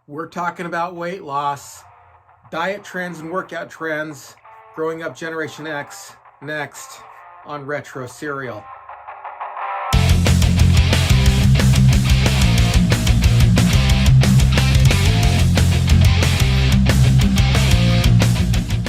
We're talking about weight loss, diet trends and workout trends, growing up Generation X, next on Retro Serial.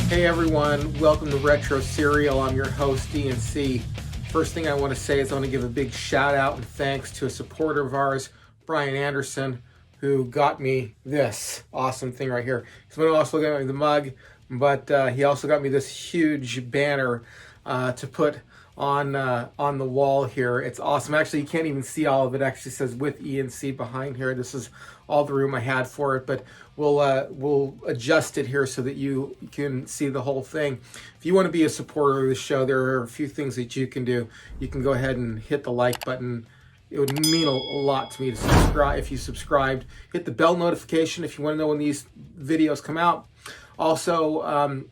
Hey everyone, welcome to Retro Serial. I'm your host, DNC. First thing I want to say is I want to give a big shout out and thanks to a supporter of ours, Brian Anderson, who got me this awesome thing right here. He's also got me the mug, but he also got me this huge banner to put on the wall here. It's awesome. Actually, you can't even see all of it. It actually says with ENC behind here. This is all the room I had for it, but we'll adjust it here so that you can see the whole thing. If you want to be a supporter of the show, there are a few things that you can do. You can go ahead and hit the like button. It would mean a lot to me to subscribe. If you subscribed, hit the bell notification if you want to know when these videos come out. Also,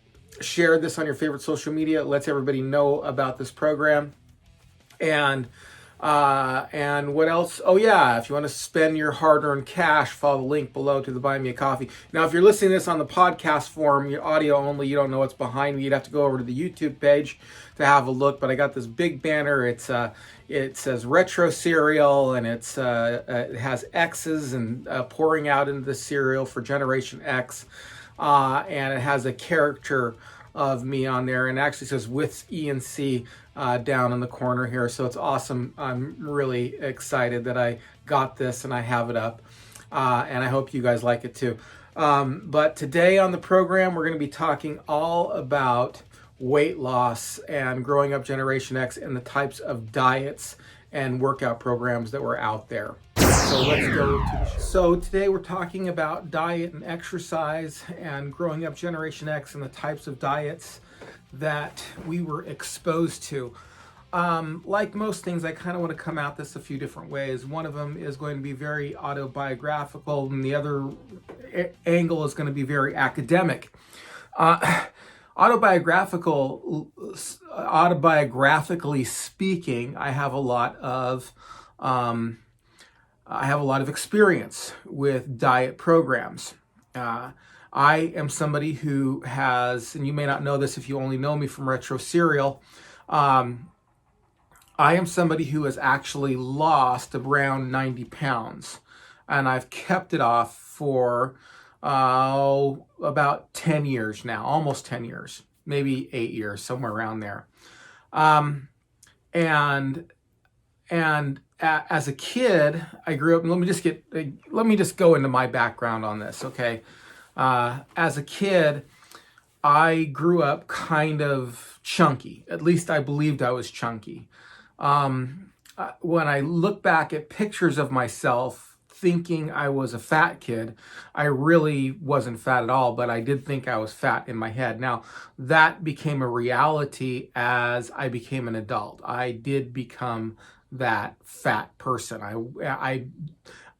share this on your favorite social media. It lets everybody know about this program. And what else? Oh yeah, if you want to spend your hard-earned cash, follow the link below to the Buy Me a Coffee. Now, if you're listening to this on the podcast form, your audio only, you don't know what's behind me. You'd have to go over to the YouTube page to have a look. But I got this big banner. It says Retro Cereal, and it has X's and pouring out into the cereal for Generation X, and it has a character of me on there, and it actually says with ENC down in the corner here. So it's awesome. I'm really excited that I got this and I have it up, and I hope you guys like it too. But today on the program, we're going to be talking all about weight loss and growing up Generation X and the types of diets and workout programs that were out there. So let's go to the show. So today we're talking about diet and exercise and growing up Generation X and the types of diets that we were exposed to. Like most things, I kind of want to come at this a few different ways. One of them is going to be very autobiographical, and the other angle is going to be very academic. Autobiographically speaking, I have a lot of experience with diet programs. I am somebody who has, and you may not know this if you only know me from Retro Serial, I am somebody who has actually lost around 90 pounds, and I've kept it off for about 10 years now, almost 10 years, maybe 8 years, somewhere around there. And as a kid, I grew up, and let me just go into my background on this, okay? As a kid, I grew up kind of chunky. At least I believed I was chunky. When I look back at pictures of myself thinking I was a fat kid, I really wasn't fat at all, but I did think I was fat in my head. Now, that became a reality as I became an adult. I did become that fat person.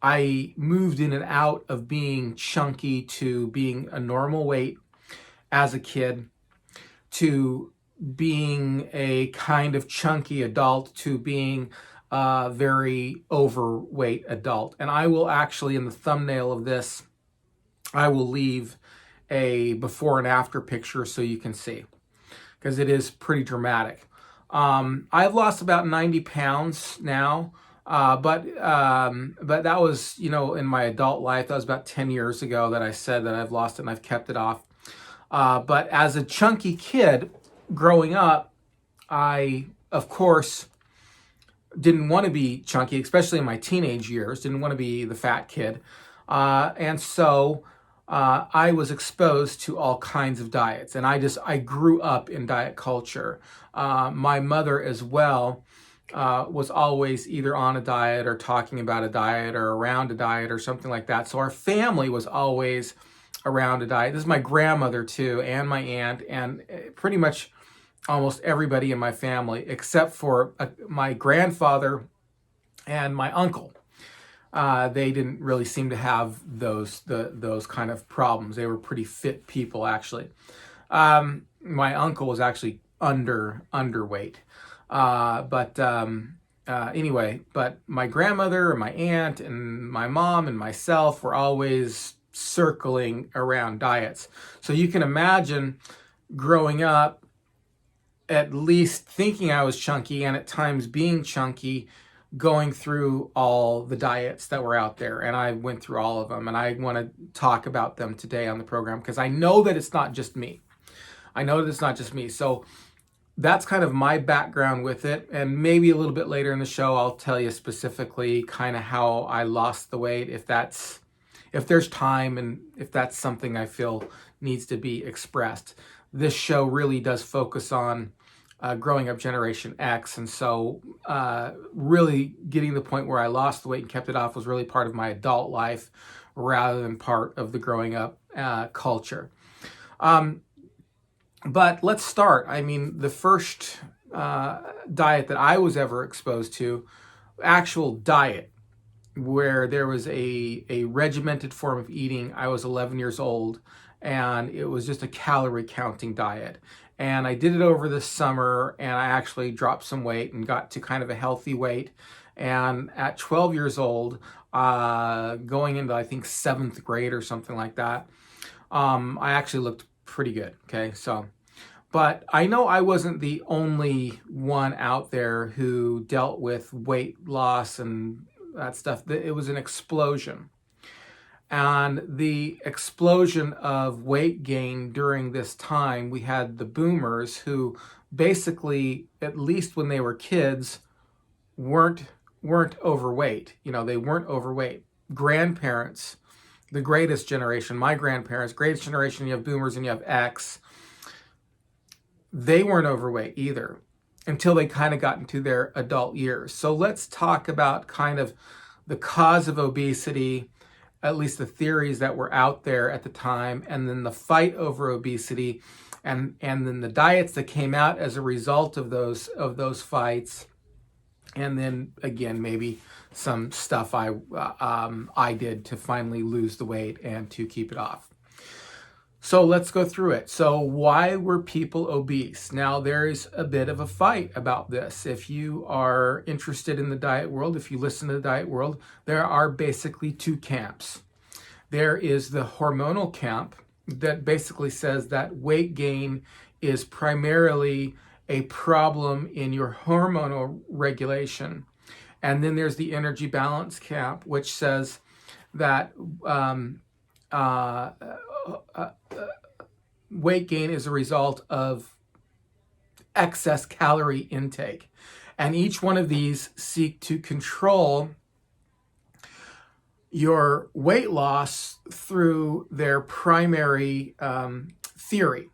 I moved in and out of being chunky to being a normal weight as a kid, to being a kind of chunky adult, to being a very overweight adult. And I will actually, in the thumbnail of this, I will leave a before and after picture so you can see, because it is pretty dramatic. I've lost about 90 pounds now, but that was, in my adult life. That was about 10 years ago that I said that I've lost it and I've kept it off. But as a chunky kid growing up, I, of course, didn't want to be chunky, especially in my teenage years, didn't want to be the fat kid. And so I was exposed to all kinds of diets, and I grew up in diet culture. My mother as well was always either on a diet or talking about a diet or around a diet or something like that. So our family was always around a diet. This is my grandmother too, and my aunt, and pretty much almost everybody in my family, except for my grandfather and my uncle. They didn't really seem to have those kind of problems. They were pretty fit people, actually. My uncle was actually underweight. Anyway, but my grandmother and my aunt and my mom and myself were always circling around diets. So you can imagine growing up, at least thinking I was chunky and at times being chunky, going through all the diets that were out there. And I went through all of them, and I want to talk about them today on the program because I know that it's not just me. So that's kind of my background with it. And maybe a little bit later in the show, I'll tell you specifically kind of how I lost the weight, if there's time and if that's something I feel needs to be expressed. This show really does focus on growing up Generation X. And so really getting to the point where I lost the weight and kept it off was really part of my adult life rather than part of the growing up culture. But let's start. I mean, the first diet that I was ever exposed to, actual diet, where there was a regimented form of eating, I was 11 years old, and it was just a calorie counting diet. And I did it over the summer, and I actually dropped some weight and got to kind of a healthy weight. And at 12 years old, going into, I think, 7th grade or something like that, I actually looked pretty good, okay? But I know I wasn't the only one out there who dealt with weight loss and that stuff. It was an explosion. And the explosion of weight gain during this time, we had the boomers who basically, at least when they were kids, weren't overweight. They weren't overweight. Grandparents, the greatest generation, my grandparents, greatest generation, you have boomers and you have X, they weren't overweight either until they kind of got into their adult years. So let's talk about kind of the cause of obesity, at least the theories that were out there at the time, and then the fight over obesity, and then the diets that came out as a result of those fights, and then again maybe some stuff I did to finally lose the weight and to keep it off. So let's go through it. So why were people obese? Now, there's a bit of a fight about this. If you are interested in the diet world, if you listen to the diet world, there are basically two camps. There is the hormonal camp that basically says that weight gain is primarily a problem in your hormonal regulation. And then there's the energy balance camp, which says that weight gain is a result of excess calorie intake. And each one of these seek to control your weight loss through their primary theory.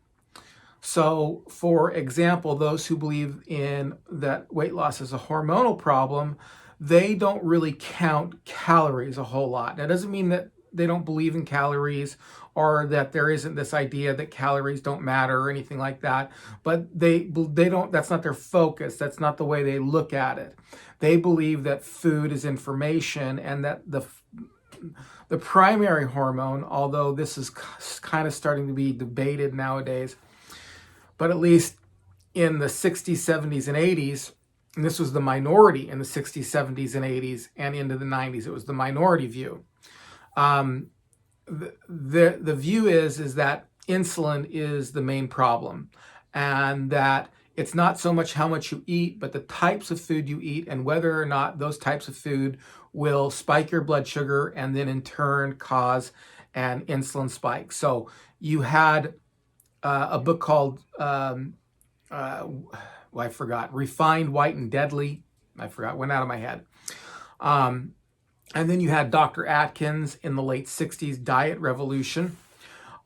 So, for example, those who believe in that weight loss is a hormonal problem, they don't really count calories a whole lot. That doesn't mean that they don't believe in calories or that there isn't this idea that calories don't matter or anything like that. But they don't, that's not their focus. That's not the way they look at it. They believe that food is information, and that the primary hormone, although this is kind of starting to be debated nowadays, but at least in the 60s, 70s, and 80s, and this was the minority in the 60s, 70s, and 80s, and into the 90s, it was the minority view. The view is that insulin is the main problem, and that it's not so much how much you eat, but the types of food you eat and whether or not those types of food will spike your blood sugar and then in turn cause an insulin spike. So you had a book called, I forgot, Refined, White, and Deadly. I forgot, went out of my head. And then you had Dr. Atkins in the late 60s, Diet Revolution.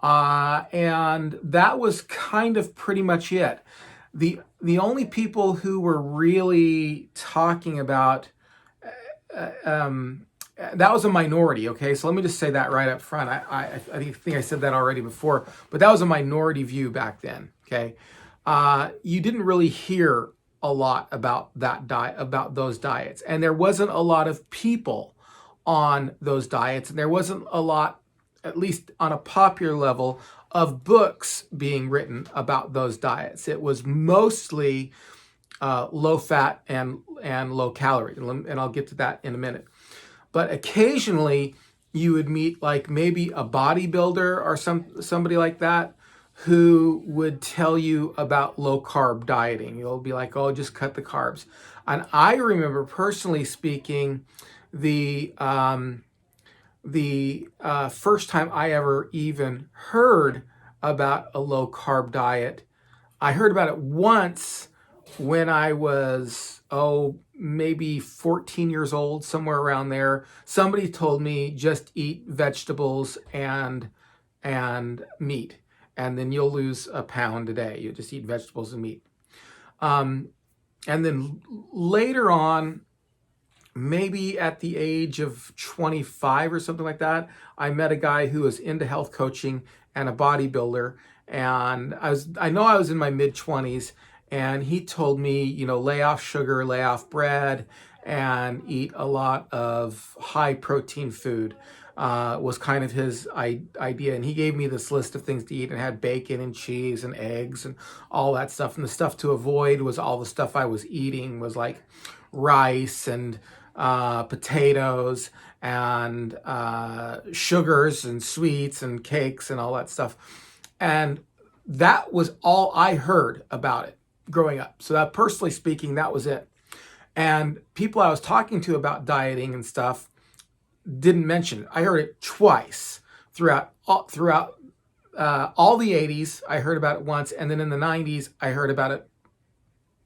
And that was kind of pretty much it. The only people who were really talking about, that was a minority, okay? So let me just say that right up front. I think I said that already before, but that was a minority view back then, okay? You didn't really hear a lot about that diet, about those diets. And there wasn't a lot of people on those diets, and there wasn't a lot, at least on a popular level, of books being written about those diets. It was mostly low fat and low calorie, and I'll get to that in a minute. But occasionally you would meet like maybe a bodybuilder or somebody like that who would tell you about low carb dieting. You'll be like, oh, just cut the carbs. And I remember personally speaking, the first time I ever even heard about a low carb diet, I heard about it once when I was, maybe 14 years old, somewhere around there. Somebody told me just eat vegetables and meat, and then you'll lose a pound a day. You just eat vegetables and meat. And then later on, maybe at the age of 25 or something like that, I met a guy who was into health coaching and a bodybuilder. And I know I was in my mid 20s, and he told me, lay off sugar, lay off bread, and eat a lot of high protein food. Was kind of his idea. And he gave me this list of things to eat, and had bacon and cheese and eggs and all that stuff. And the stuff to avoid was all the stuff I was eating was like rice and potatoes and sugars and sweets and cakes and all that stuff. And that was all I heard about it growing up. So that, personally speaking, that was it. And people I was talking to about dieting and stuff didn't mention it. I heard it twice throughout all the 80s. I heard about it once, and then in the 90s, I heard about it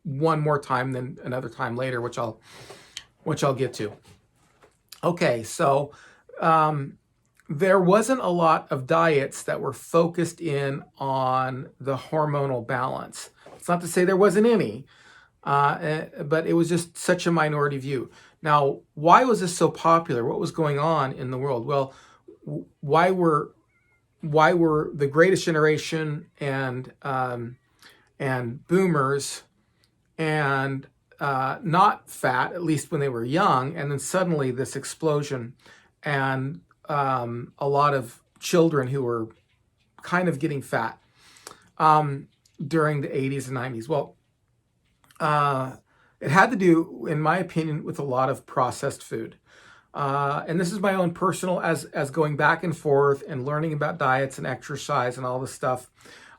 one more time, then another time later, which I'll get to. Okay, so there wasn't a lot of diets that were focused in on the hormonal balance. It's not to say there wasn't any, but it was just such a minority view. Now, why was this so popular? What was going on in the world? Well, why were the greatest generation and boomers and not fat, at least when they were young, and then suddenly this explosion, and a lot of children who were kind of getting fat during the 80s and 90s? Well, it had to do, in my opinion, with a lot of processed food. And this is my own personal, as going back and forth and learning about diets and exercise and all this stuff.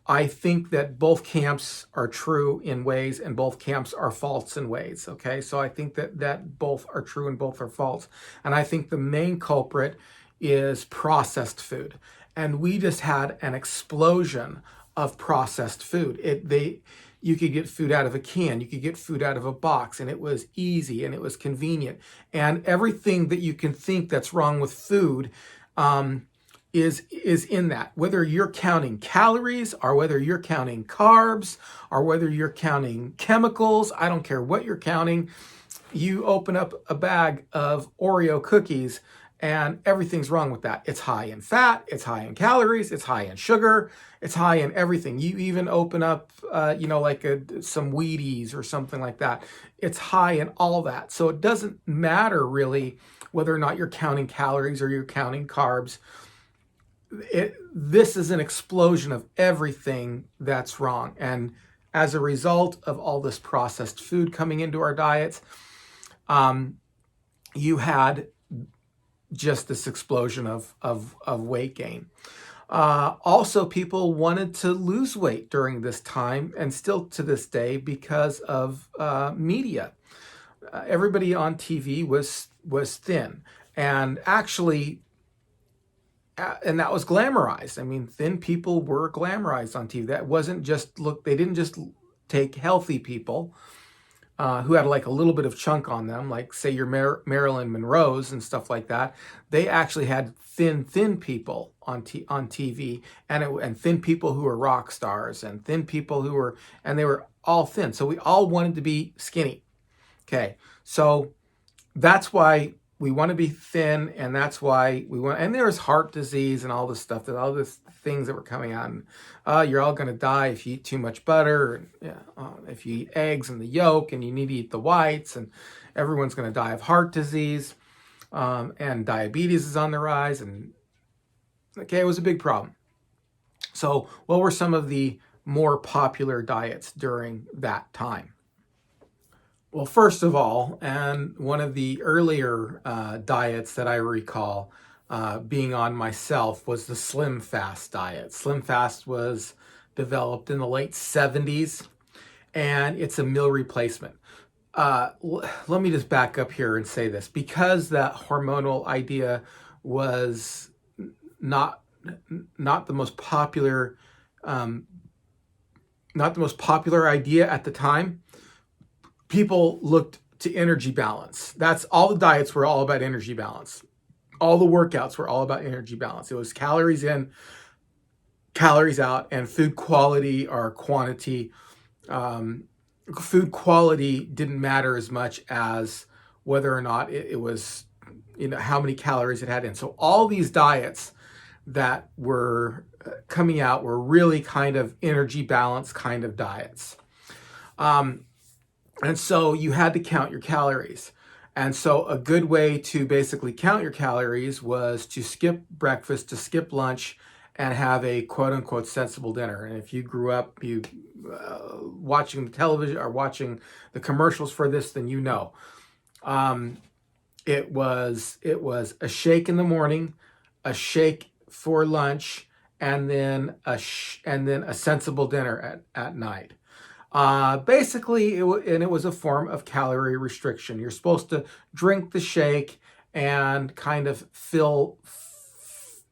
I think that both camps are true in ways, and both camps are false in ways. Okay, so I think that both are true and both are false. And I think the main culprit is processed food. And we just had an explosion of processed food. You could get food out of a can, you could get food out of a box, and it was easy and it was convenient. And everything that you can think that's wrong with food is in that. Whether you're counting calories, or whether you're counting carbs, or whether you're counting chemicals, I don't care what you're counting. You open up a bag of Oreo cookies, and everything's wrong with that. It's high in fat, it's high in calories, it's high in sugar, it's high in everything. You even open up, some Wheaties or something like that. It's high in all that. So it doesn't matter really whether or not you're counting calories or you're counting carbs. This is an explosion of everything that's wrong. And as a result of all this processed food coming into our diets, you had just this explosion of weight gain. Also, people wanted to lose weight during this time, and still to this day, because of media. Everybody on TV was thin, and actually, and that was glamorized. I mean, thin people were glamorized on TV. That wasn't just they didn't just take healthy people who had like a little bit of chunk on them, like say your Marilyn Monroe's and stuff like that. They actually had thin people on TV, and thin people who were rock stars, and thin people and they were all thin. So we all wanted to be skinny. Okay, so that's why we want to be thin, and that's why and there's heart disease and all this stuff, that all these things that were coming out. And, you're all going to die if you eat too much butter, and if you eat eggs and the yolk, and you need to eat the whites, and everyone's going to die of heart disease, and diabetes is on the rise. And okay, it was a big problem. So what were some of the more popular diets during that time? Well, first of all, and one of the earlier diets that I recall, being on myself was the Slim Fast diet. Slim Fast was developed in the late 70s, and it's a meal replacement. Let me just back up here and say this. Because that hormonal idea was not the most popular idea at the time, people looked to energy balance. That's all. The diets were all about energy balance. All the workouts were all about energy balance. It was calories in, calories out, and food quality or quantity. Food quality didn't matter as much as whether or not it was, how many calories it had in. So all these diets that were coming out were really kind of energy balance kind of diets. And so you had to count your calories. And so a good way to basically count your calories was to skip breakfast, to skip lunch, and have a quote unquote sensible dinner. And if you grew up watching the television or watching the commercials for this, then you know. It was a shake in the morning, a shake for lunch, and then a sensible dinner at night. Basically, it was a form of calorie restriction. You're supposed to drink the shake and kind of feel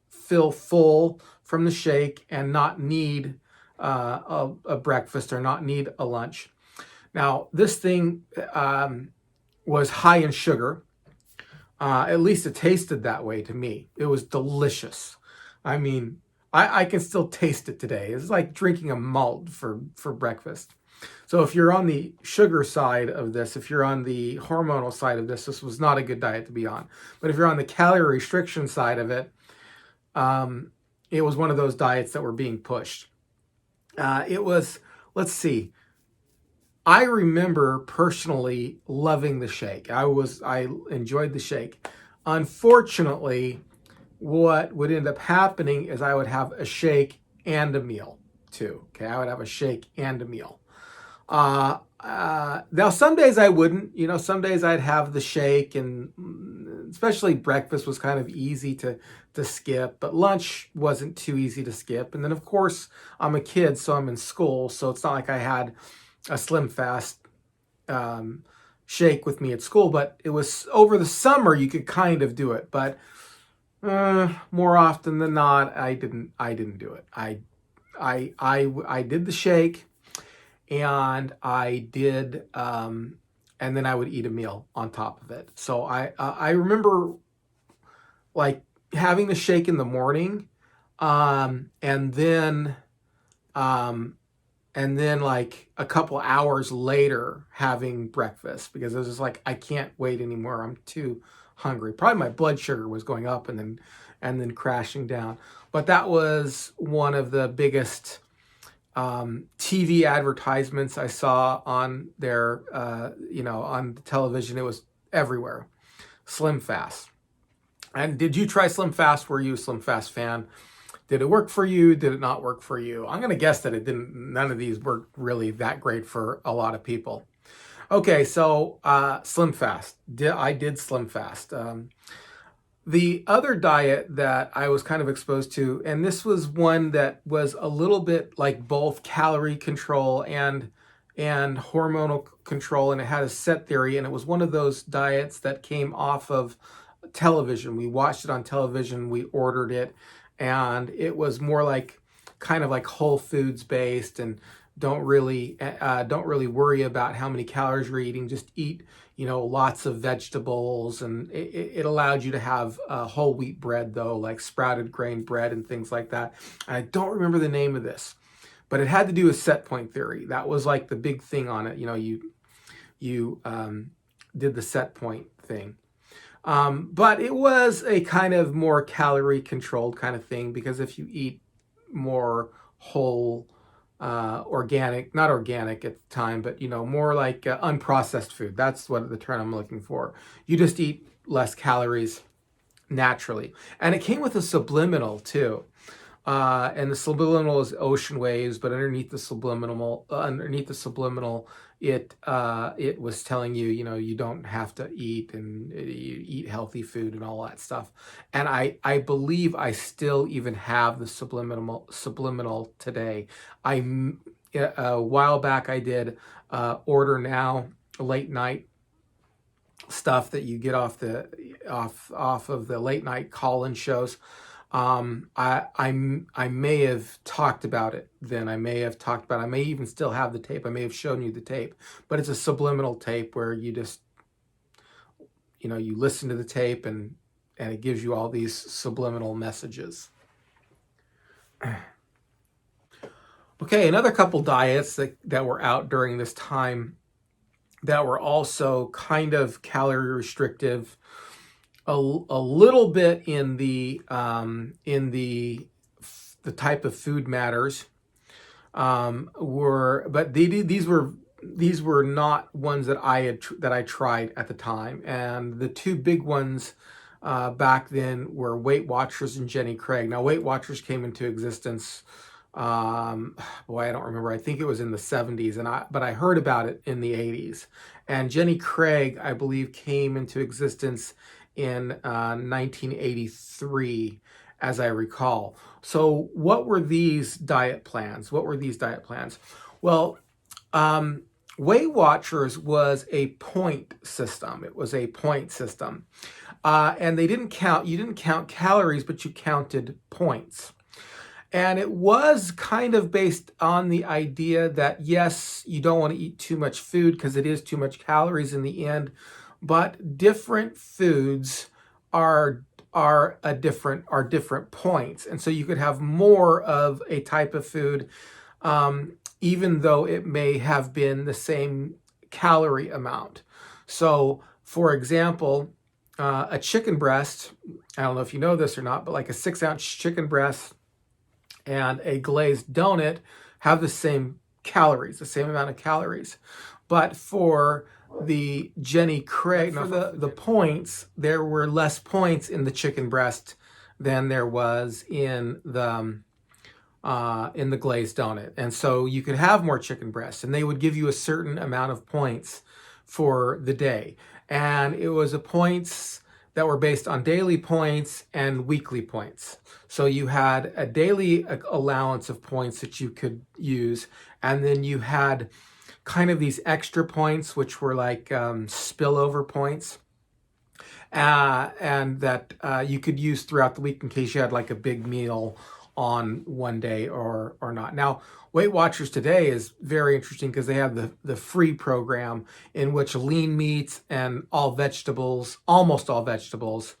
full from the shake and not need a breakfast or not need a lunch. Now, this thing was high in sugar. At least it tasted that way to me. It was delicious. I mean, I can still taste it today. It's like drinking a malt for breakfast. So if you're on the sugar side of this, if you're on the hormonal side of this, this was not a good diet to be on. But if you're on the calorie restriction side of it, it was one of those diets that were being pushed. It was, let's see, I remember personally loving the shake. I enjoyed the shake. Unfortunately, what would end up happening is I would have a shake and a meal too. Okay, I would have a shake and a meal. Now some days I wouldn't, some days I'd have the shake, and especially breakfast was kind of easy to skip, but lunch wasn't too easy to skip. And then of course I'm a kid, so I'm in school, so it's not like I had a Slim Fast shake with me at school, but it was over the summer you could kind of do it, but more often than not I didn't do it. I did the shake, and I did, and then I would eat a meal on top of it. So I remember like having the shake in the morning, and then like a couple hours later having breakfast, because it was just like, I can't wait anymore. I'm too hungry. Probably my blood sugar was going up and then crashing down. But that was one of the biggest TV advertisements I saw on their, on the television. It was everywhere. Slim Fast. And did you try Slim Fast? Were you a Slim Fast fan? Did it work for you? Did it not work for you? I'm going to guess that it didn't. None of these worked really that great for a lot of people. Okay, so Slim Fast. I did Slim Fast. The other diet that I was kind of exposed to, and this was one that was a little bit like both calorie control and hormonal control, and it had a set theory, and it was one of those diets that came off of television. We watched it on television, we ordered it, and it was more like kind of like whole foods based, and don't really worry about how many calories you're eating. Just eat, lots of vegetables, and it allowed you to have whole wheat bread, though, like sprouted grain bread and things like that. And I don't remember the name of this, but it had to do with set point theory. That was like the big thing on it. You did the set point thing. But it was a kind of more calorie controlled kind of thing, because if you eat more whole, not organic at the time, but more like unprocessed food. That's what the term I'm looking for. You just eat less calories naturally. And it came with a subliminal too. And the subliminal is ocean waves, but underneath the subliminal, it was telling you, you don't have to eat, and you eat healthy food and all that stuff. And I believe I still even have the subliminal today. A while back I did order now late night stuff that you get off of the late night call-in shows. I may have talked about it then. I may even still have the tape. I may have shown you the tape, but it's a subliminal tape where you just, you listen to the tape and it gives you all these subliminal messages. Okay, another couple diets that were out during this time that were also kind of calorie restrictive, a little bit in the type of food matters, but these were not ones that I tried at the time. And the two big ones back then were Weight Watchers and Jenny Craig. Now, Weight Watchers came into existence, I don't remember. I think it was in the 70s, but I heard about it in the 80s. And Jenny Craig, I believe, came into existence in 1983, as I recall. So what were these diet plans? Well, Weight Watchers was a point system. It was a point system. And you didn't count calories, but you counted points. And it was kind of based on the idea that, yes, you don't want to eat too much food because it is too much calories in the end, but different foods are different points. And so you could have more of a type of food, even though it may have been the same calorie amount. So, for example, a chicken breast, I don't know if you know this or not, but like a 6-ounce chicken breast and a glazed donut have the same amount of calories. But for the Jenny Craig, for the points, there were less points in the chicken breast than there was in the glazed donut. And so you could have more chicken breasts, and they would give you a certain amount of points for the day. And it was points that were based on daily points and weekly points. So you had a daily allowance of points that you could use, and then you had kind of these extra points, which were like spillover points, and that you could use throughout the week in case you had like a big meal on one day or not. Now, Weight Watchers today is very interesting because they have the free program in which lean meats and almost all vegetables,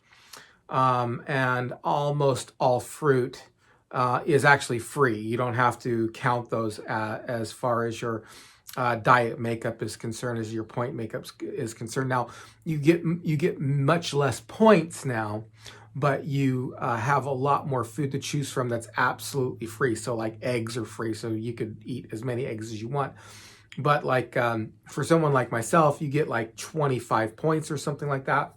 and almost all fruit is actually free. You don't have to count those as far as your diet makeup is concerned, as your point makeup is concerned. Now, you get much less points now, but you have a lot more food to choose from that's absolutely free. So like eggs are free, so you could eat as many eggs as you want. But like for someone like myself, you get like 25 points or something like that.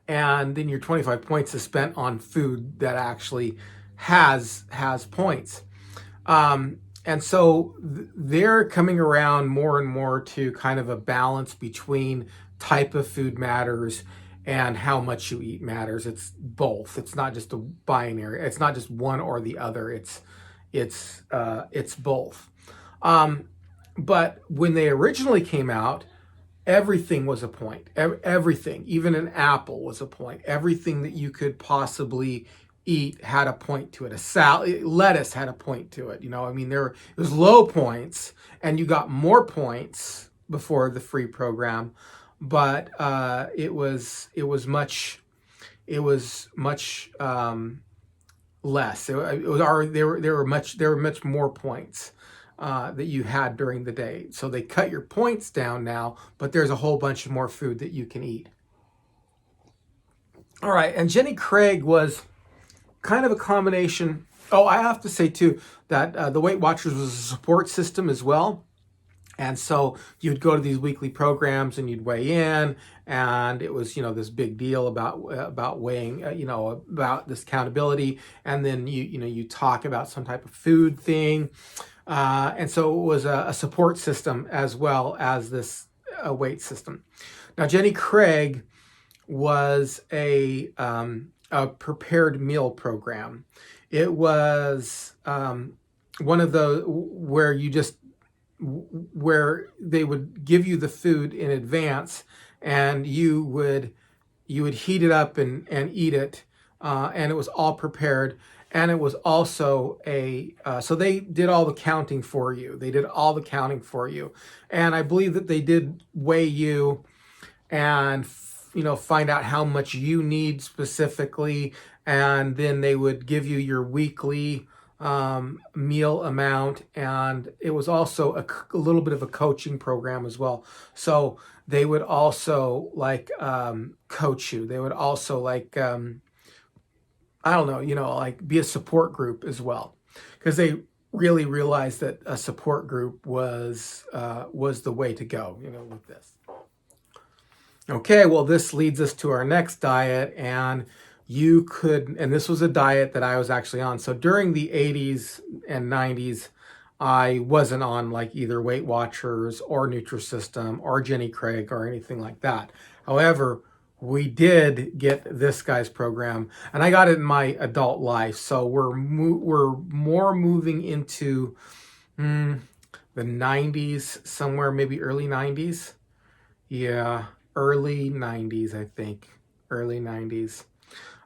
And then your 25 points is spent on food that actually has points. And so they're coming around more and more to kind of a balance between type of food matters and how much you eat matters. It's both. It's not just a binary. It's not just one or the other. It's both. But when they originally came out, everything was a point. Everything, even an apple was a point. Everything that you could possibly eat had a point to it. Lettuce had a point to it. It was low points, and you got more points before the free program, but it was much less. There were much more points that you had during the day. So they cut your points down now, but there's a whole bunch of more food that you can eat. All right, and Jenny Craig was kind of a combination. Oh, I have to say too that the Weight Watchers was a support system as well. And so you'd go to these weekly programs and you'd weigh in, and it was, this big deal about weighing, about this accountability. And then you talk about some type of food thing. And so it was a support system as well as this weight system. Now, Jenny Craig was a prepared meal program. It was one of the where they would give you the food in advance, and you would heat it up and eat it, and it was all prepared. And it was also so they did all the counting for you. And I believe that they did weigh you and find out how much you need specifically, and then they would give you your weekly meal amount. And it was also a little bit of a coaching program as well. So they would also coach you. They would also be a support group as well, because they really realized that a support group was the way to go, with this. Okay, well, this leads us to our next diet, and this was a diet that I was actually on. So during the 80s and 90s, I wasn't on either Weight Watchers or Nutrisystem or Jenny Craig or anything like that. However, we did get this guy's program, and I got it in my adult life. So we're more moving into the 90s, somewhere maybe early 90s. Yeah, early 90s, I think. Early 90s.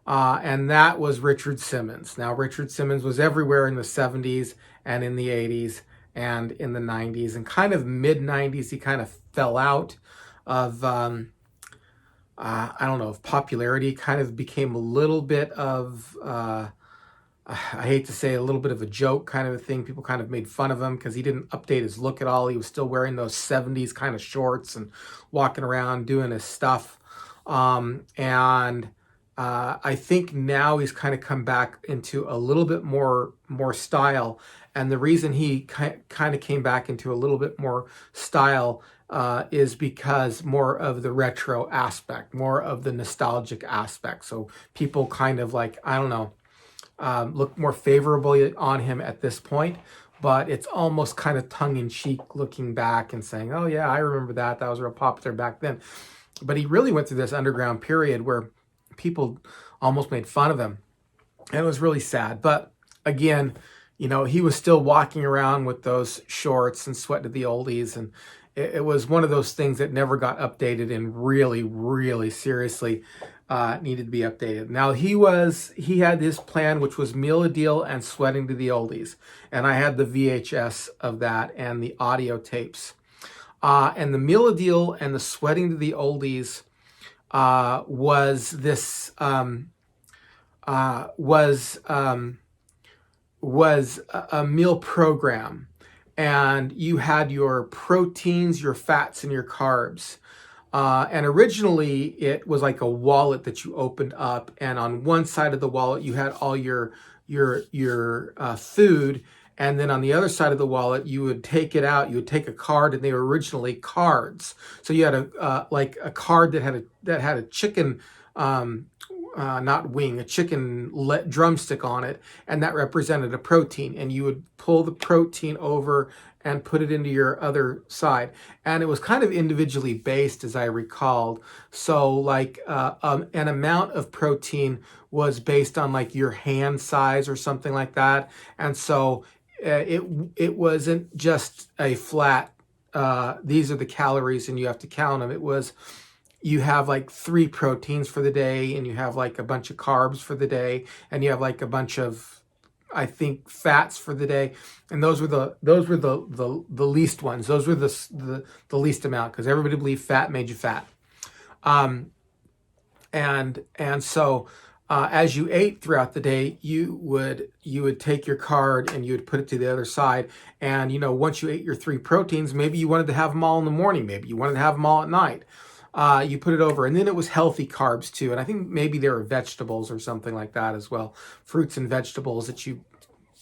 And that was Richard Simmons. Now, Richard Simmons was everywhere in the 70s and in the 80s and in the 90s. And kind of mid-90s, he kind of fell out of, of popularity. Kind of became a little bit of, I hate to say, a little bit of a joke kind of a thing. People kind of made fun of him because he didn't update his look at all. He was still wearing those 70s kind of shorts and walking around doing his stuff. I think now he's kind of come back into a little bit more style. And the reason he kind of came back into a little bit more style is because more of the retro aspect, more of the nostalgic aspect. So people kind of look more favorably on him at this point, but it's almost kind of tongue-in-cheek looking back and saying, oh yeah, I remember that was real popular back then. But he really went through this underground period where people almost made fun of him, and it was really sad. But again, he was still walking around with those shorts and sweating to the oldies, and it was one of those things that never got updated and really, really seriously needed to be updated. Now he had his plan, which was Meal a Deal and Sweating to the Oldies, and I had the VHS of that and the audio tapes. And the Meal a Deal and the Sweating to the Oldies was this was a meal program, and you had your proteins, your fats, and your carbs. And originally it was like a wallet that you opened up, and on one side of the wallet you had all your food, and then on the other side of the wallet you would take it out. You would take a card, and they were originally cards. So you had a card that had a chicken, not wing, a chicken drumstick on it, and that represented a protein. And you would pull the protein over and put it into your other side. And it was kind of individually based, as I recalled. So an amount of protein was based on your hand size or something like that. And so it wasn't just a flat, these are the calories and you have to count them. It was, you have 3 proteins for the day, and you have a bunch of carbs for the day, and you have a bunch of, I think, fats for the day. And those were the least ones. Those were the least amount, because everybody believed fat made you fat. And so as you ate throughout the day, you would take your card and you would put it to the other side. And once you ate your 3 proteins, maybe you wanted to have them all in the morning, maybe you wanted to have them all at night. You put it over, and then it was healthy carbs too. And I think maybe there were vegetables or something like that as well, fruits and vegetables that you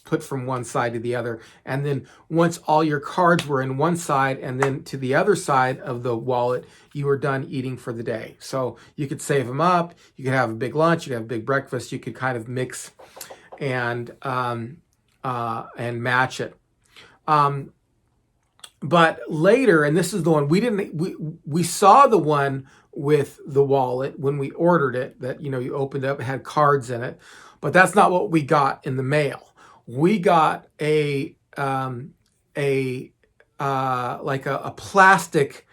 put from one side to the other. And then once all your cards were in one side and then to the other side of the wallet, you were done eating for the day. So you could save them up. You could have a big lunch. You could have a big breakfast. You could kind of mix and match it. But later, and this is the one we saw the one with the wallet when we ordered it, that, you know, you opened up, it had cards in it, but that's not what we got in the mail. We got like a plastic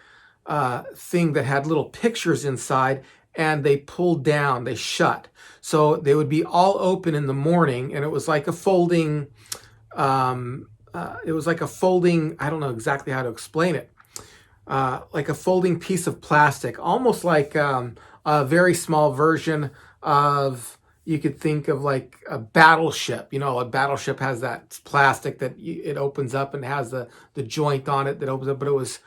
thing that had little pictures inside, and they pulled down, they shut. So they would be all open in the morning, and it was like a folding, I don't know exactly how to explain it, like a folding piece of plastic, almost like a very small version of, you could think of like a battleship. You know, a battleship has that plastic that it opens up and has the joint on it that opens up, but it was,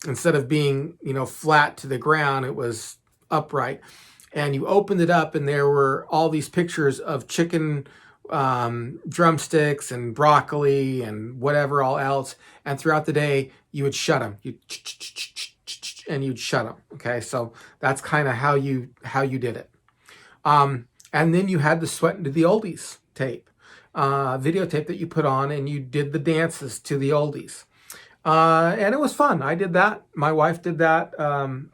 instead of being, you know, flat to the ground, it was upright. And you opened it up and there were all these pictures of chicken drumsticks and broccoli and whatever all else, and throughout the day you would shut them, and you'd shut them. Okay, so that's kind of how you did it. And then you had the Sweat into the Oldies tape, videotape that you put on, and you did the dances to the oldies, and it was fun. I did that, my wife did that,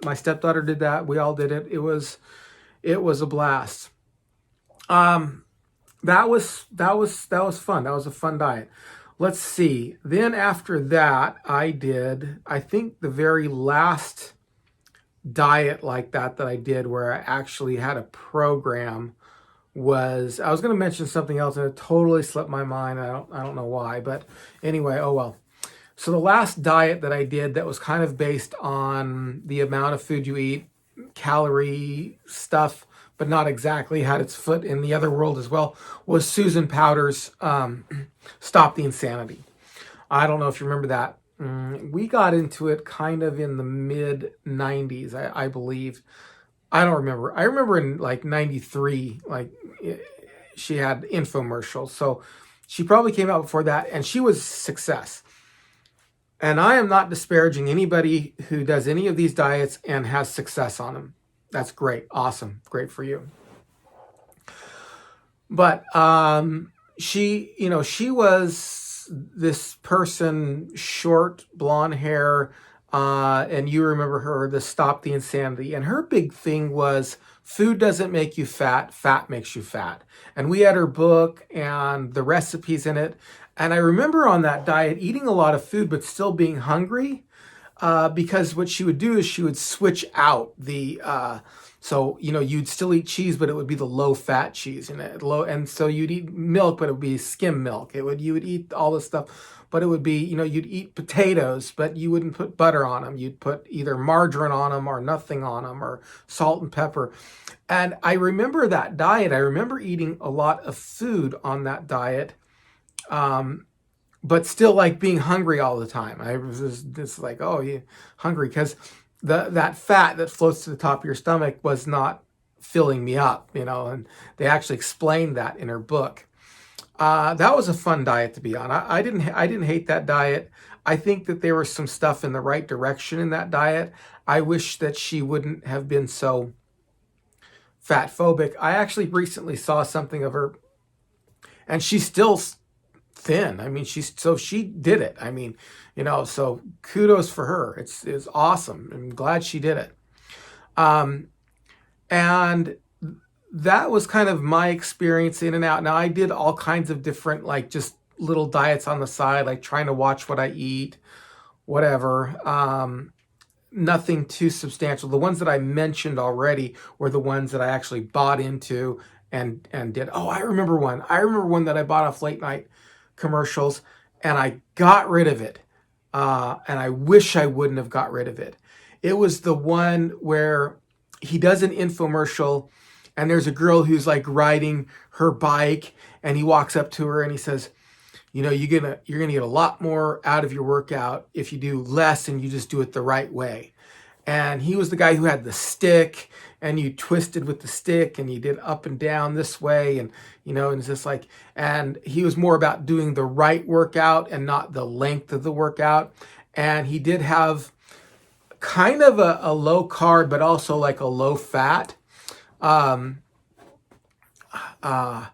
my stepdaughter did that, we all did it. It was a blast. That was fun. That was a fun diet. Let's see. Then after that, I think the very last diet like that I did, where I actually had a program, was, I was going to mention something else and it totally slipped my mind. I don't know why, but anyway, oh well. So the last diet that I did that was kind of based on the amount of food you eat, calorie stuff, but not exactly, had its foot in the other world as well, was Susan Powter's Stop the Insanity. I don't know if you remember that. We got into it kind of in the mid 90s, I believe. I don't remember. I remember in like 93, like she had infomercials. So she probably came out before that, and she was a success. And I am not disparaging anybody who does any of these diets and has success on them. That's great. Awesome. Great for you. But she was this person, short, blonde hair, and you remember her, the Stop the Insanity. And her big thing was, food doesn't make you fat, fat makes you fat. And we had her book and the recipes in it. And I remember on that diet eating a lot of food, but still being hungry. Because what she would do is she would switch out the, so, you know, you'd still eat cheese, but it would be the low fat cheese, and so you'd eat milk, but it would be skim milk. You would eat all this stuff, but it would be, you know, you'd eat potatoes, but you wouldn't put butter on them. You'd put either margarine on them or nothing on them, or salt and pepper. And I remember that diet. I remember eating a lot of food on that diet. But still like being hungry all the time. I was just like, oh, you're hungry, because that fat that floats to the top of your stomach was not filling me up, you know, and they actually explained that in her book. That was a fun diet to be on. I didn't hate that diet. I think that there was some stuff in the right direction in that diet. I wish that she wouldn't have been so fat phobic. I actually recently saw something of her, and she's still thin. I mean, she did it. I mean, you know, so kudos for her. It's awesome. I'm glad she did it. And that was kind of my experience in and out. Now, I did all kinds of different, like, just little diets on the side, like trying to watch what I eat, whatever. Nothing too substantial. The ones that I mentioned already were the ones that I actually bought into and did. Oh, I remember one. That I bought off late night commercials, and I got rid of it. And I wish I wouldn't have got rid of it. It was the one where he does an infomercial, and there's a girl who's like riding her bike, and he walks up to her and he says, you know, you're gonna get a lot more out of your workout if you do less and you just do it the right way. And he was the guy who had the stick, and you twisted with the stick and you did up and down this way, and and it's just like, and he was more about doing the right workout and not the length of the workout. And he did have kind of a low carb, but also like a low fat um, uh,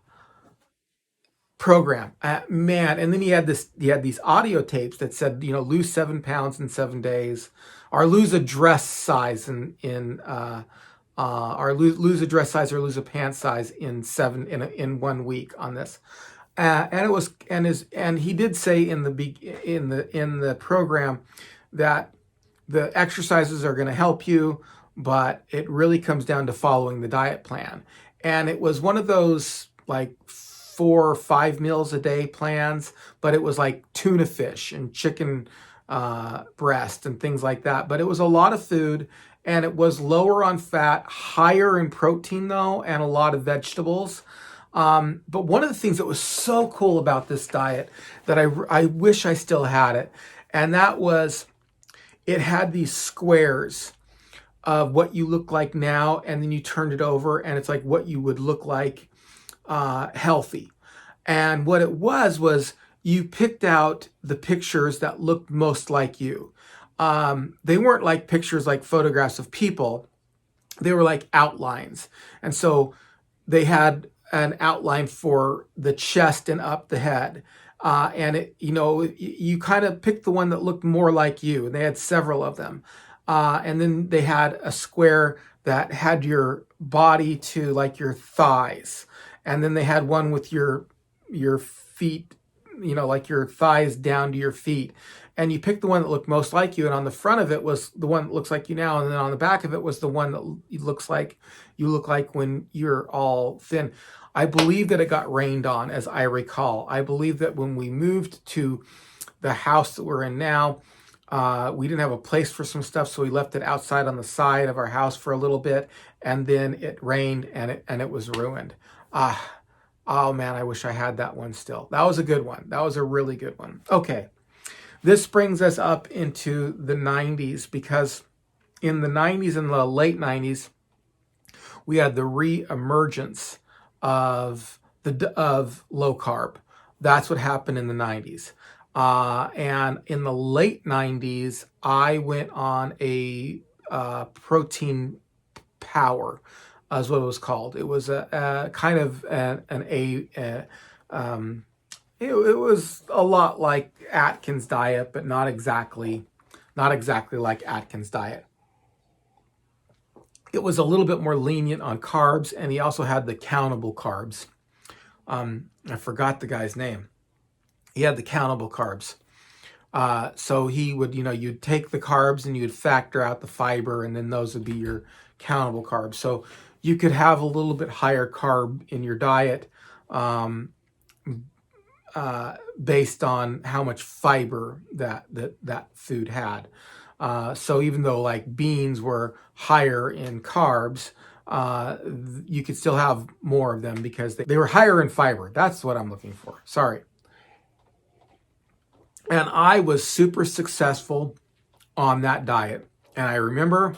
program. Man, and then he had these audio tapes that said, lose 7 pounds in 7 days, or lose a dress size or lose a dress size or lose a pant size in 1 week on this. And it was and he did say in the program that the exercises are going to help you, but it really comes down to following the diet plan. And it was one of those like 4 or 5 meals a day plans, but it was like tuna fish and chicken breast and things like that. But it was a lot of food, and it was lower on fat, higher in protein though, and a lot of vegetables. But one of the things that was so cool about this diet that I wish I still had it, and that was it had these squares of what you look like now, and then you turned it over, and it's like what you would look like healthy. And what it was you picked out the pictures that looked most like you. They weren't like pictures like photographs of people. They were like outlines. And so they had an outline for the chest and up the head. And you kind of picked the one that looked more like you. And they had several of them. And then they had a square that had your body to like your thighs. And then they had one with your feet, like your thighs down to your feet. And you picked the one that looked most like you. And on the front of it was the one that looks like you now. And then on the back of it was the one that looks like you look like when you're all thin. I believe that it got rained on, as I recall. I believe that when we moved to the house that we're in now, we didn't have a place for some stuff, so we left it outside on the side of our house for a little bit, and then it rained and it was ruined. Oh man, I wish I had that one still. That was a good one. That was a really good one. Okay, this brings us up into the 90s, because in the 90s and the late 90s, we had the re-emergence of low carb. That's what happened in the 90s. And in the late 90s, I went on a protein power, is what it was called. It was a kind of it was a lot like Atkins diet, but not exactly like Atkins diet. It was a little bit more lenient on carbs, and he also had the countable carbs. I forgot the guy's name. He had the countable carbs. So he would, you'd take the carbs and you'd factor out the fiber, and then those would be your countable carbs. So you could have a little bit higher carb in your diet based on how much fiber that food had. So even though like beans were higher in carbs, you could still have more of them because they were higher in fiber. That's what I'm looking for. Sorry. And I was super successful on that diet. And I remember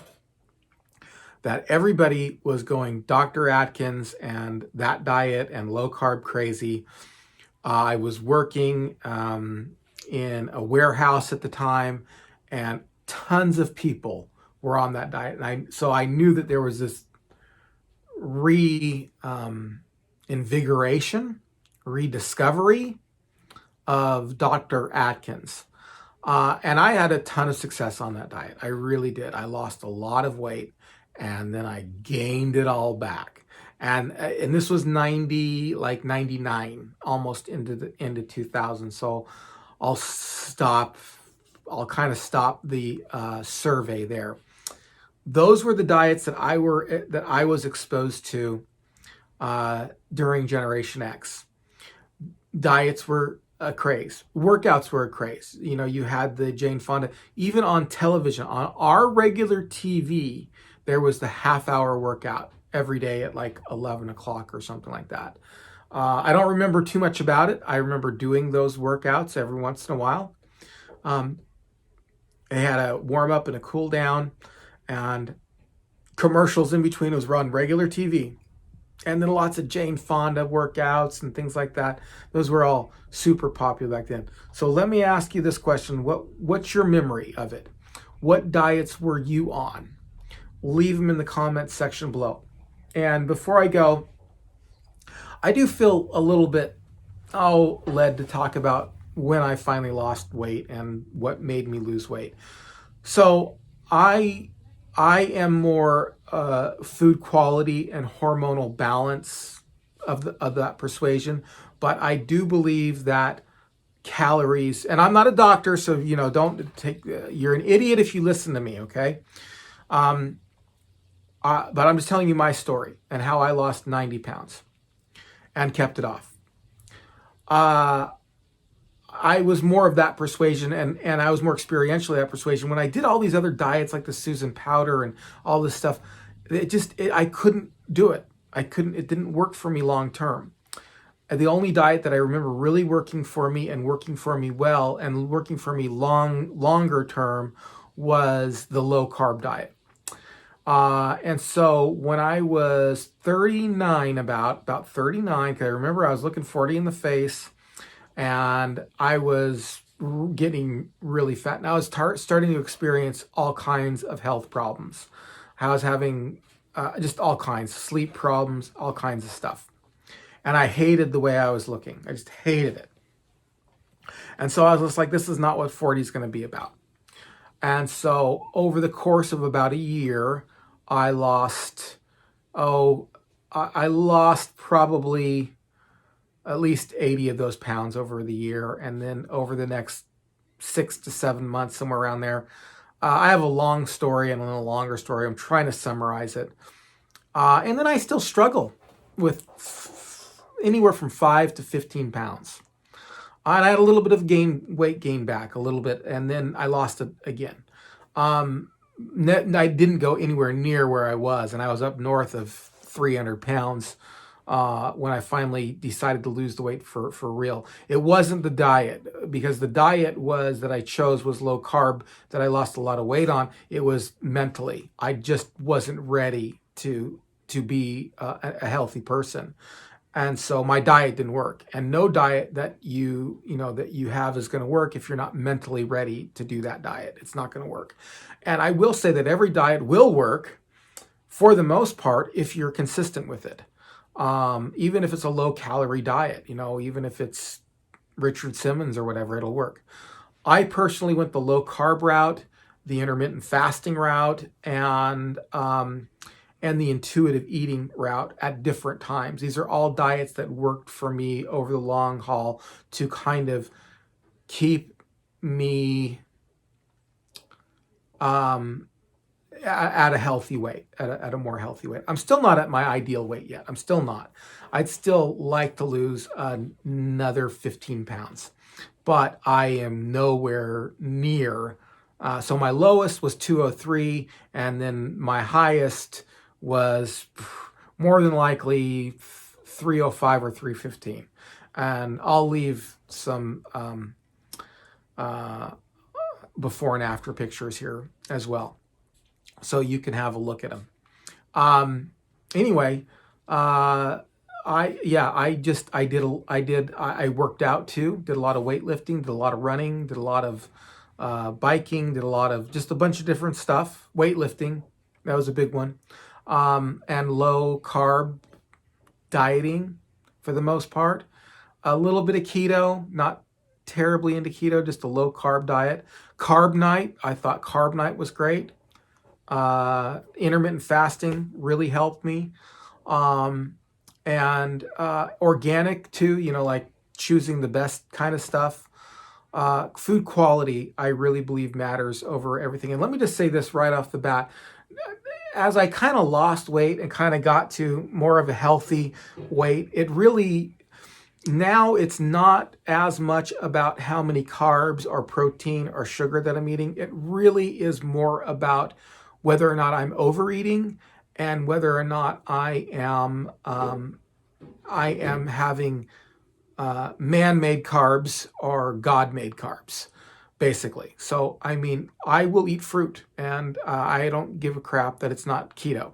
that everybody was going Dr. Atkins and that diet and low carb crazy. I was working in a warehouse at the time, and tons of people were on that diet. And so I knew that there was this invigoration, rediscovery of Dr. Atkins. And I had a ton of success on that diet. I really did. I lost a lot of weight, and then I gained it all back. And this was 99, almost into 2000. So I'll kind of stop the survey there. Those were the diets that I was exposed to during Generation X. Diets were a craze. Workouts were a craze. You had the Jane Fonda. Even on television, on our regular TV, there was the half-hour workout every day at like 11 o'clock or something like that. I don't remember too much about it. I remember doing those workouts every once in a while. They had a warm-up and a cool-down. and commercials in between. It was run regular TV. And then lots of Jane Fonda workouts and things like that. Those were all super popular back then. So let me ask you this question. What's your memory of it? What diets were you on? Leave them in the comments section below. And before I go, I do feel a little bit led to talk about when I finally lost weight and what made me lose weight. So I am more food quality and hormonal balance of that persuasion, but I do believe that calories, and I'm not a doctor, so don't take. You're an idiot if you listen to me, okay? But I'm just telling you my story and how I lost 90 pounds and kept it off. I was more of that persuasion, and I was more experientially that persuasion. When I did all these other diets like the Susan powder and all this stuff, I couldn't do it. It didn't work for me long term. The only diet that I remember really working for me and working for me well and working for me longer term was the low carb diet. And so when I was 39, about 39, because I remember I was looking 40 in the face, and I was getting really fat. And I was starting to experience all kinds of health problems. I was having just all kinds, sleep problems, all kinds of stuff. And I hated the way I was looking. I just hated it. And so I was just like, this is not what 40 is going to be about. And so over the course of about a year, I lost probably at least 80 of those pounds over the year. And then over the next 6 to 7 months, somewhere around there, I have a long story and a little longer story. I'm trying to summarize it. And then I still struggle with anywhere from 5 to 15 pounds. And I had a little bit of weight gain back, a little bit, and then I lost it again. I didn't go anywhere near where I was, and I was up north of 300 pounds when I finally decided to lose the weight for real. It wasn't the diet, because the diet that I chose was low carb, that I lost a lot of weight on. It was mentally. I just wasn't ready to be a healthy person. And so my diet didn't work, and no diet that you have is going to work if you're not mentally ready to do that diet. It's not going to work. And I will say that every diet will work for the most part if you're consistent with it. Even if it's a low calorie diet, even if it's Richard Simmons or whatever, it'll work. I personally went the low carb route, the intermittent fasting route, and the intuitive eating route at different times. These are all diets that worked for me over the long haul to kind of keep me at a healthy weight, at a more healthy weight. I'm still not at my ideal weight yet. I'm still not. I'd still like to lose another 15 pounds, but I am nowhere near. So my lowest was 203, and then my highest was more than likely 305 or 315. And I'll leave some before and after pictures here as well, so you can have a look at them. Anyway, I worked out too, did a lot of weightlifting, did a lot of running, did a lot of biking, did a lot of just a bunch of different stuff. Weightlifting, that was a big one. And low carb dieting for the most part. A little bit of keto, not terribly into keto, just a low carb diet. Carb night, I thought carb night was great. Intermittent fasting really helped me. And organic too, like choosing the best kind of stuff. Food quality, I really believe, matters over everything. And let me just say this right off the bat. As I kind of lost weight and kind of got to more of a healthy weight, now it's not as much about how many carbs or protein or sugar that I'm eating. It really is more about whether or not I'm overeating and whether or not I am having man-made carbs or God-made carbs. basically. So, I mean, I will eat fruit, and I don't give a crap that it's not keto.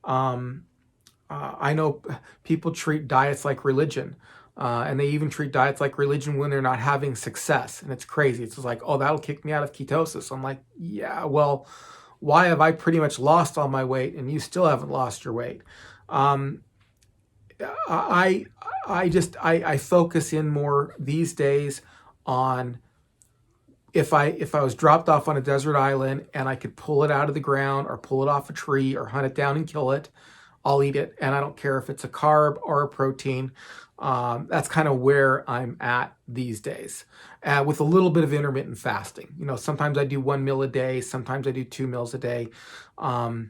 I know people treat diets like religion, and they even treat diets like religion when they're not having success. And it's crazy. It's just like, oh, that'll kick me out of ketosis. I'm like, yeah, well, why have I pretty much lost all my weight and you still haven't lost your weight? I focus in more these days on if I was dropped off on a desert island and I could pull it out of the ground or pull it off a tree or hunt it down and kill it, I'll eat it. And I don't care if it's a carb or a protein. That's kind of where I'm at these days, with a little bit of intermittent fasting. You know, sometimes I do 1 meal a day, sometimes I do 2 meals a day. And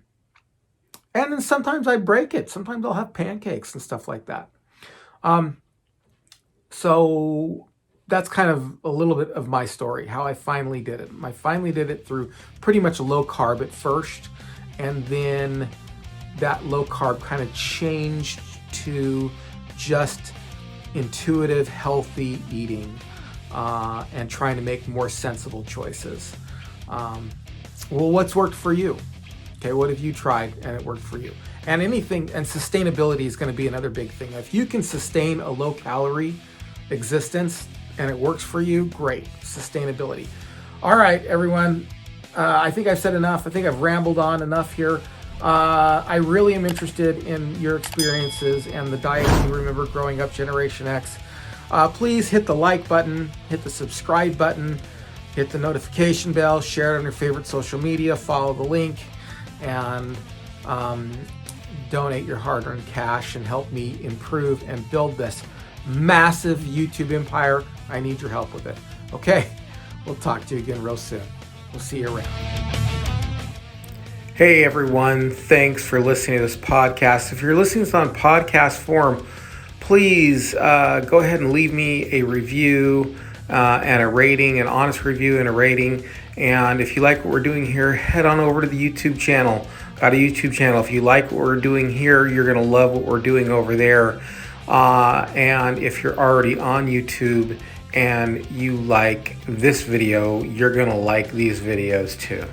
then sometimes I break it. Sometimes I'll have pancakes and stuff like that. So that's kind of a little bit of my story, how I finally did it. I finally did it through pretty much low carb at first, and then that low carb kind of changed to just intuitive, healthy eating, and trying to make more sensible choices. Well, what's worked for you? Okay, what have you tried and it worked for you? And sustainability is going to be another big thing. If you can sustain a low calorie existence and it works for you, great. Sustainability. All right, everyone. I think I've said enough. I think I've rambled on enough here. I really am interested in your experiences and the diet you remember growing up, Generation X. Please hit the like button, hit the subscribe button, hit the notification bell, share it on your favorite social media, follow the link, and donate your hard-earned cash and help me improve and build this massive YouTube empire. I need your help with it. Okay, we'll talk to you again real soon. We'll see you around. Hey everyone, thanks for listening to this podcast. If you're listening to this on podcast form, please go ahead and leave me a review and a rating, an honest review and a rating. And if you like what we're doing here, head on over to the YouTube channel. Got a YouTube channel. If you like what we're doing here, you're going to love what we're doing over there. And if you're already on YouTube and you like this video, you're going to like these videos too.